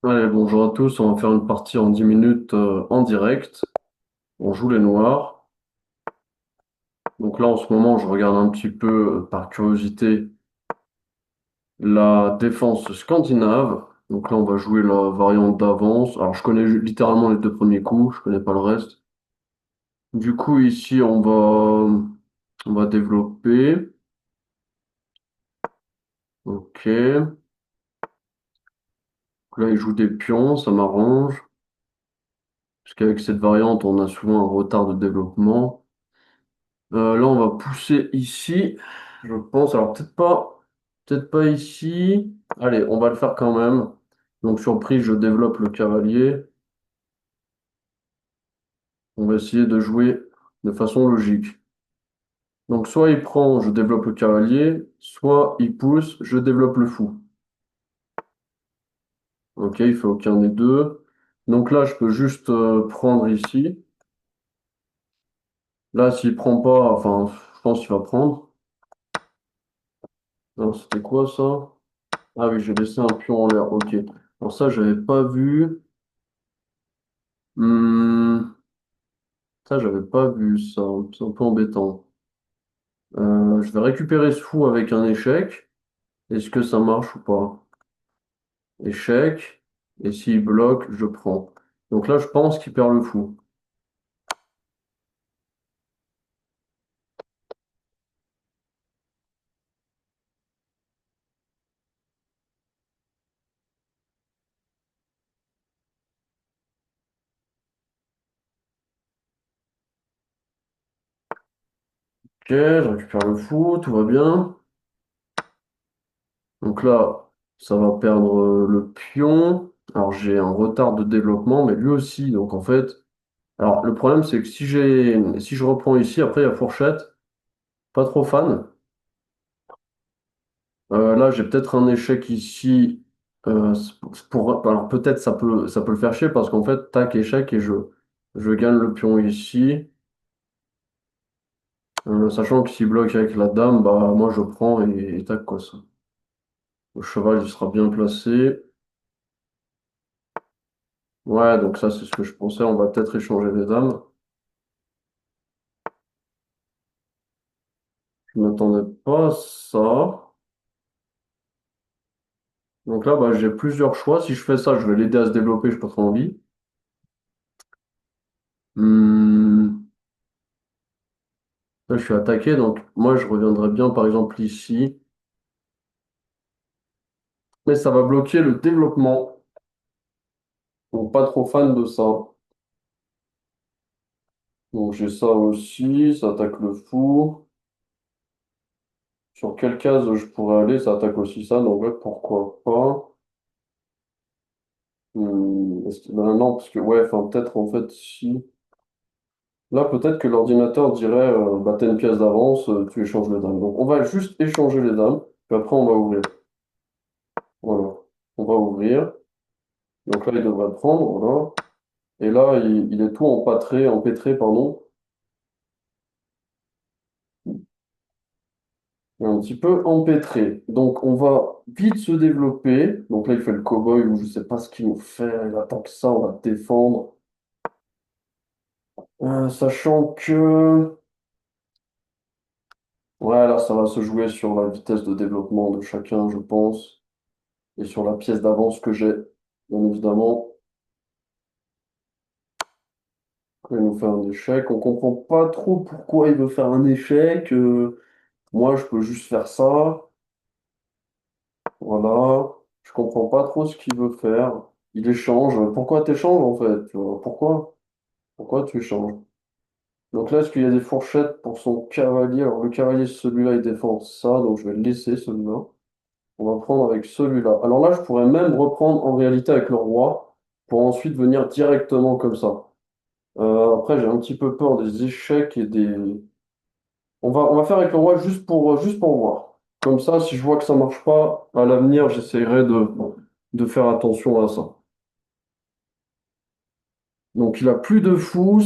Allez, bonjour à tous, on va faire une partie en 10 minutes en direct. On joue les noirs. Donc là, en ce moment, je regarde un petit peu, par curiosité, la défense scandinave. Donc là, on va jouer la variante d'avance. Alors, je connais littéralement les deux premiers coups, je connais pas le reste. Du coup, ici, on va développer. Ok. Là, il joue des pions, ça m'arrange. Parce qu'avec cette variante, on a souvent un retard de développement. Là, on va pousser ici, je pense. Alors, peut-être pas ici. Allez, on va le faire quand même. Donc, surprise, je développe le cavalier. On va essayer de jouer de façon logique. Donc, soit il prend, je développe le cavalier, soit il pousse, je développe le fou. Ok, il fait aucun des deux. Donc là, je peux juste prendre ici. Là, s'il prend pas, enfin, je pense qu'il va prendre. Non, c'était quoi ça? Ah oui, j'ai laissé un pion en l'air. Ok. Alors ça, j'avais pas vu. Hmm, ça, j'avais pas vu ça. C'est un peu embêtant. Je vais récupérer ce fou avec un échec. Est-ce que ça marche ou pas? Échec. Et s'il bloque, je prends. Donc là, je pense qu'il perd le fou. Ok, je récupère le fou, tout va bien. Donc là, ça va perdre le pion. Alors j'ai un retard de développement, mais lui aussi. Donc en fait, alors le problème c'est que si je reprends ici, après il y a fourchette, pas trop fan. Là, j'ai peut-être un échec ici. Alors peut-être ça peut le faire chier parce qu'en fait, tac, échec et je gagne le pion ici. Sachant que s'il bloque avec la dame, bah moi je prends et tac quoi ça. Le cheval il sera bien placé. Ouais, donc ça c'est ce que je pensais. On va peut-être échanger les dames. Je m'attendais pas à ça. Donc là, bah, j'ai plusieurs choix. Si je fais ça, je vais l'aider à se développer, je pas trop envie. Hmm, Là, je suis attaqué, donc moi je reviendrai bien par exemple ici. Mais ça va bloquer le développement. Donc, pas trop fan de ça. Donc, j'ai ça aussi, ça attaque le fou. Sur quelle case je pourrais aller? Ça attaque aussi ça, donc ouais, pourquoi pas. Non, parce que, ouais, enfin, peut-être en fait, si. Là, peut-être que l'ordinateur dirait, bah, t'as une pièce d'avance, tu échanges les dames. Donc, on va juste échanger les dames, puis après, on va ouvrir. Voilà. On va ouvrir. Donc là, il devrait prendre, voilà. Et là, il est tout empêtré, pardon. Un petit peu empêtré. Donc, on va vite se développer. Donc là, il fait le cow-boy ou je sais pas ce qu'il nous fait. Il attaque ça, on va défendre. Sachant que, ouais, là, ça va se jouer sur la vitesse de développement de chacun, je pense, et sur la pièce d'avance que j'ai, bien évidemment. Il nous fait un échec. On comprend pas trop pourquoi il veut faire un échec. Moi, je peux juste faire ça. Voilà. Je comprends pas trop ce qu'il veut faire. Il échange. Pourquoi t'échanges en fait? Tu vois, pourquoi tu échanges? Donc là, est-ce qu'il y a des fourchettes pour son cavalier? Alors le cavalier, celui-là, il défend ça, donc je vais le laisser celui-là. On va prendre avec celui-là. Alors là, je pourrais même reprendre en réalité avec le roi pour ensuite venir directement comme ça. Après, j'ai un petit peu peur des échecs et des... On va faire avec le roi juste pour voir. Comme ça, si je vois que ça marche pas, à l'avenir, j'essaierai de faire attention à ça. Donc il a plus de fou,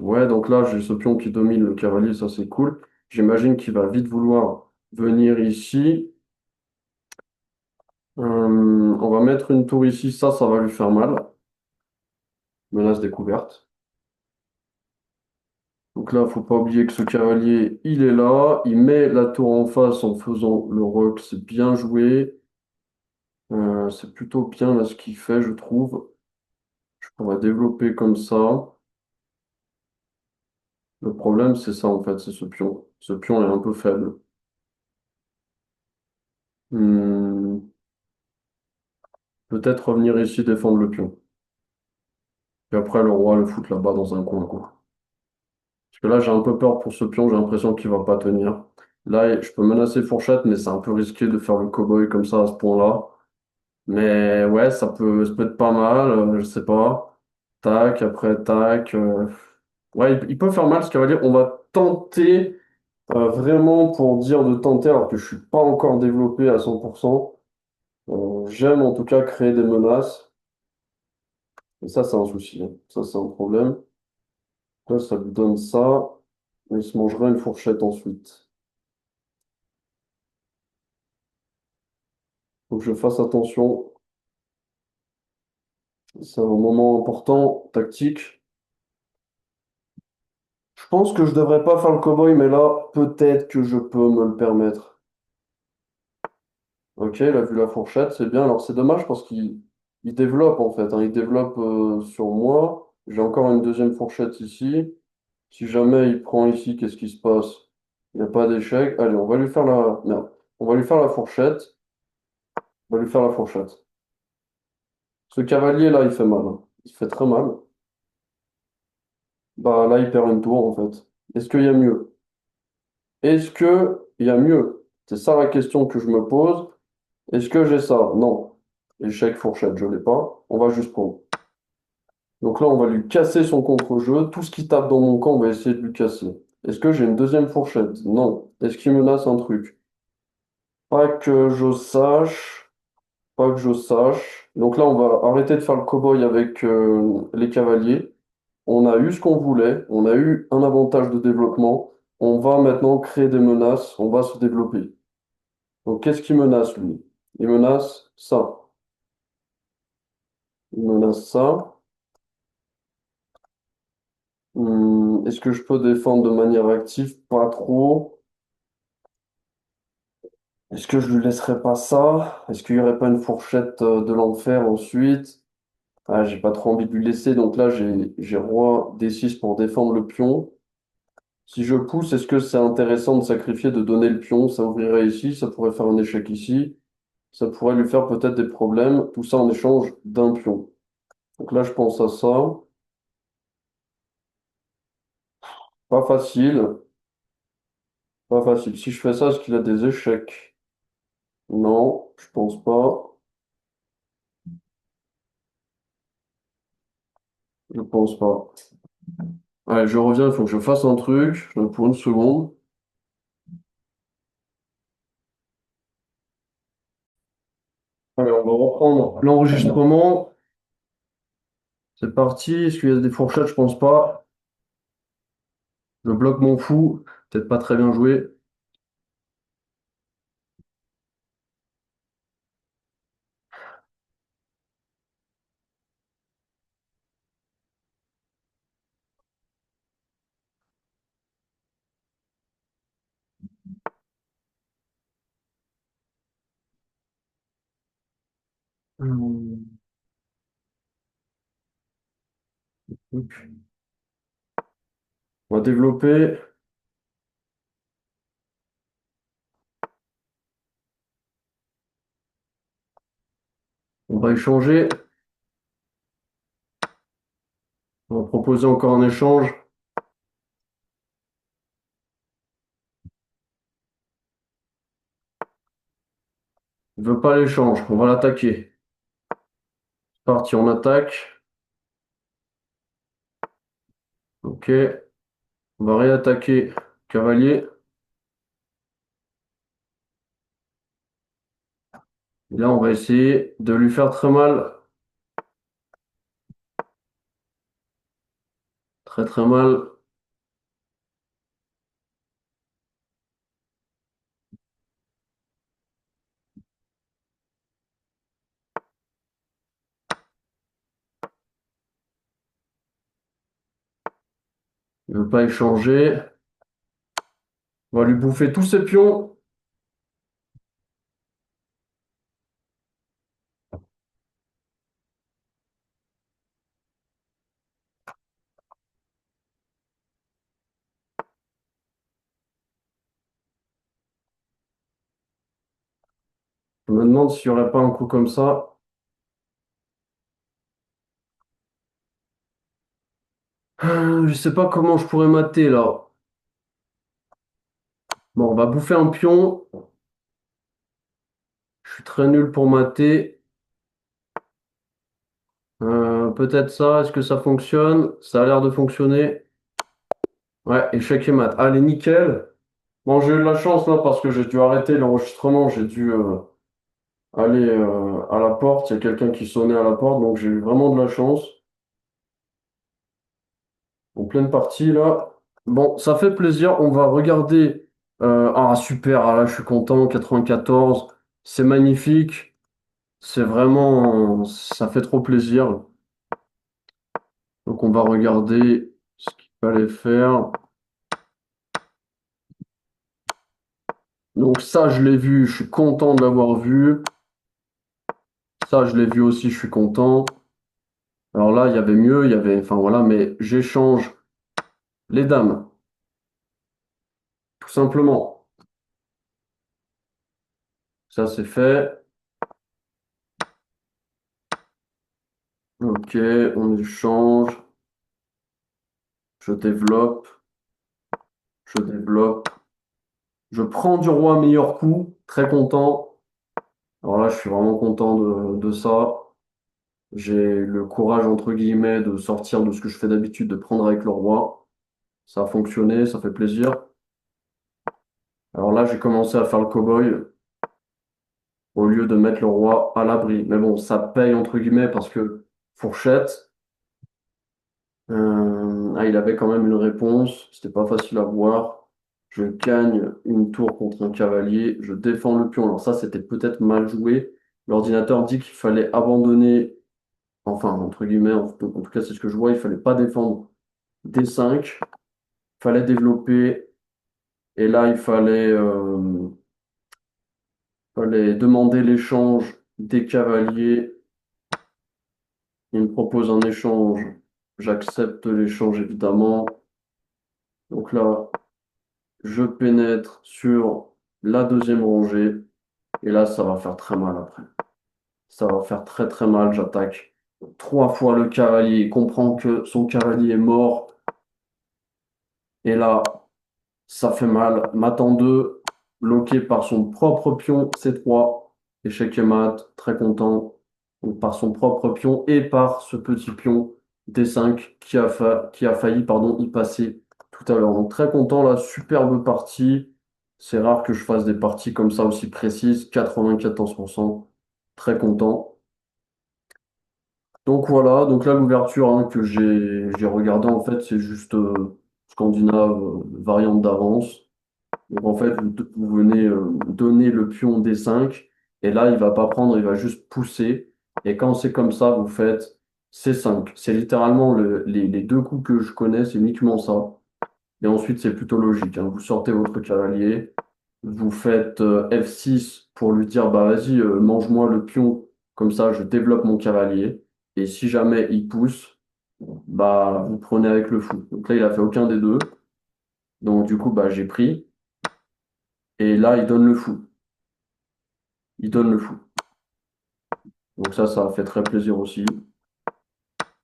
Ouais, donc là, j'ai ce pion qui domine le cavalier, ça c'est cool. J'imagine qu'il va vite vouloir venir ici. On va mettre une tour ici, ça va lui faire mal. Menace découverte. Donc là, faut pas oublier que ce cavalier, il est là. Il met la tour en face en faisant le roc. C'est bien joué. C'est plutôt bien là ce qu'il fait, je trouve. On va développer comme ça. Le problème, c'est ça en fait, c'est ce pion. Ce pion est un peu faible. Hmm, peut-être revenir ici défendre le pion. Puis après, le roi le foutre là-bas dans un coin, quoi. Parce que là, j'ai un peu peur pour ce pion, j'ai l'impression qu'il va pas tenir. Là, je peux menacer fourchette, mais c'est un peu risqué de faire le cow-boy comme ça à ce point-là. Mais ouais, ça peut être pas mal, je sais pas. Tac, après tac. Ouais, il peut faire mal ce cavalier. On va tenter, vraiment pour dire de tenter, alors que je suis pas encore développé à 100%. J'aime en tout cas créer des menaces. Et ça, c'est un souci, hein. Ça, c'est un problème. Là, ça lui donne ça. Et il se mangera une fourchette ensuite. Faut que je fasse attention. C'est un moment important, tactique. Je pense que je devrais pas faire le cow-boy, mais là, peut-être que je peux me le permettre. Ok, il a vu la fourchette, c'est bien. Alors, c'est dommage parce qu'il développe en fait, hein. Il développe sur moi. J'ai encore une deuxième fourchette ici. Si jamais il prend ici, qu'est-ce qui se passe? Il n'y a pas d'échec. Allez, on va lui faire la... Merde. On va lui faire la fourchette. On va lui faire la fourchette. Ce cavalier-là, il fait mal, hein. Il fait très mal. Bah là, il perd une tour en fait. Est-ce qu'il y a mieux? Est-ce qu'il y a mieux? C'est ça la question que je me pose. Est-ce que j'ai ça? Non. Échec, fourchette, je l'ai pas. On va juste prendre. Donc là, on va lui casser son contre-jeu. Tout ce qui tape dans mon camp, on va essayer de lui casser. Est-ce que j'ai une deuxième fourchette? Non. Est-ce qu'il menace un truc? Pas que je sache. Pas que je sache. Donc là, on va arrêter de faire le cow-boy avec les cavaliers. On a eu ce qu'on voulait. On a eu un avantage de développement. On va maintenant créer des menaces. On va se développer. Donc, qu'est-ce qui menace, lui? Il menace ça. Il menace ça. Est-ce que je peux défendre de manière active? Pas trop. Est-ce que je lui laisserai pas ça? Est-ce qu'il y aurait pas une fourchette de l'enfer ensuite? Ah, j'ai pas trop envie de lui laisser, donc là j'ai roi D6 pour défendre le pion. Si je pousse, est-ce que c'est intéressant de sacrifier, de donner le pion? Ça ouvrirait ici, ça pourrait faire un échec ici, ça pourrait lui faire peut-être des problèmes, tout ça en échange d'un pion. Donc là je pense à ça. Pas facile, pas facile. Si je fais ça, est-ce qu'il a des échecs? Non, je pense pas. Je pense pas. Allez, je reviens, il faut que je fasse un truc, pour une seconde. Allez, on va reprendre l'enregistrement. C'est parti. Est-ce qu'il y a des fourchettes? Je pense pas. Je bloque mon fou. Peut-être pas très bien joué. Hmm. On va développer. On va échanger. On va proposer encore un échange. Il veut pas l'échange. On va l'attaquer. C'est parti, on attaque. Ok. On va réattaquer. Cavalier. Et là, on va essayer de lui faire très mal. Très très mal. Il veut pas échanger. On va lui bouffer tous ses pions. Je me demande s'il n'y aurait pas un coup comme ça. Je sais pas comment je pourrais mater là. Bon, on va bouffer un pion. Je suis très nul pour mater. Peut-être ça. Est-ce que ça fonctionne? Ça a l'air de fonctionner. Ouais, échec et mat. Allez, nickel. Bon, j'ai eu de la chance là parce que j'ai dû arrêter l'enregistrement. J'ai dû aller à la porte. Il y a quelqu'un qui sonnait à la porte, donc j'ai eu vraiment de la chance. En pleine partie là. Bon, ça fait plaisir. On va regarder. Ah, super. Ah, là, je suis content. 94. C'est magnifique. C'est vraiment. Ça fait trop plaisir. Donc, on va regarder ce qu'il fallait faire. Donc, ça, je l'ai vu. Je suis content de l'avoir vu. Ça, je l'ai vu aussi. Je suis content. Alors là, il y avait mieux. Il y avait. Enfin, voilà. Mais j'échange les dames. Tout simplement. Ça, c'est fait. Ok, on échange. Je développe. Je développe. Je prends du roi meilleur coup. Très content. Alors là, je suis vraiment content de ça. J'ai le courage, entre guillemets, de sortir de ce que je fais d'habitude, de prendre avec le roi. Ça a fonctionné, ça fait plaisir. Alors là, j'ai commencé à faire le cow-boy au lieu de mettre le roi à l'abri. Mais bon, ça paye, entre guillemets, parce que fourchette. Il avait quand même une réponse. C'était pas facile à voir. Je gagne une tour contre un cavalier. Je défends le pion. Alors ça, c'était peut-être mal joué. L'ordinateur dit qu'il fallait abandonner, enfin, entre guillemets, en tout cas, c'est ce que je vois, il fallait pas défendre D5. Il fallait développer. Et là, fallait demander l'échange des cavaliers. Il me propose un échange. J'accepte l'échange, évidemment. Donc là, je pénètre sur la deuxième rangée. Et là, ça va faire très mal après. Ça va faire très très mal. J'attaque trois fois le cavalier. Il comprend que son cavalier est mort. Et là, ça fait mal. Matant 2, bloqué par son propre pion C3. Échec et mat, très content. Donc par son propre pion et par ce petit pion D5 qui a failli y passer tout à l'heure. Donc très content, là, superbe partie. C'est rare que je fasse des parties comme ça aussi précises. 94%. Très content. Donc voilà, donc là l'ouverture hein, que j'ai regardé en fait c'est juste Scandinave variante d'avance. Donc en fait vous venez donner le pion D5 et là il va pas prendre, il va juste pousser et quand c'est comme ça vous faites C5. C'est littéralement les deux coups que je connais, c'est uniquement ça. Et ensuite c'est plutôt logique, hein. Vous sortez votre cavalier, vous faites F6 pour lui dire bah vas-y mange-moi le pion comme ça je développe mon cavalier et si jamais il pousse bah vous prenez avec le fou. Donc là il a fait aucun des deux donc du coup bah j'ai pris et là il donne le fou. Il donne le fou. Donc ça a fait très plaisir aussi.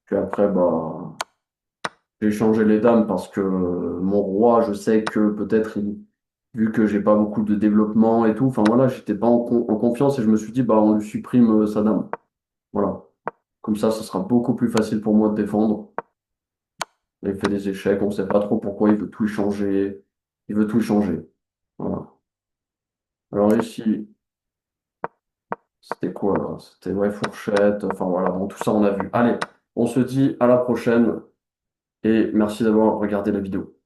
Puis après bah j'ai changé les dames parce que mon roi je sais que peut-être vu que j'ai pas beaucoup de développement et tout enfin voilà j'étais pas en confiance et je me suis dit bah on lui supprime sa dame. Voilà. Comme ça sera beaucoup plus facile pour moi de défendre. Il fait des échecs, on ne sait pas trop pourquoi il veut tout changer. Il veut tout changer. Voilà. Alors ici, c'était quoi là? C'était ouais, fourchette. Enfin voilà, bon, tout ça on a vu. Allez, on se dit à la prochaine et merci d'avoir regardé la vidéo.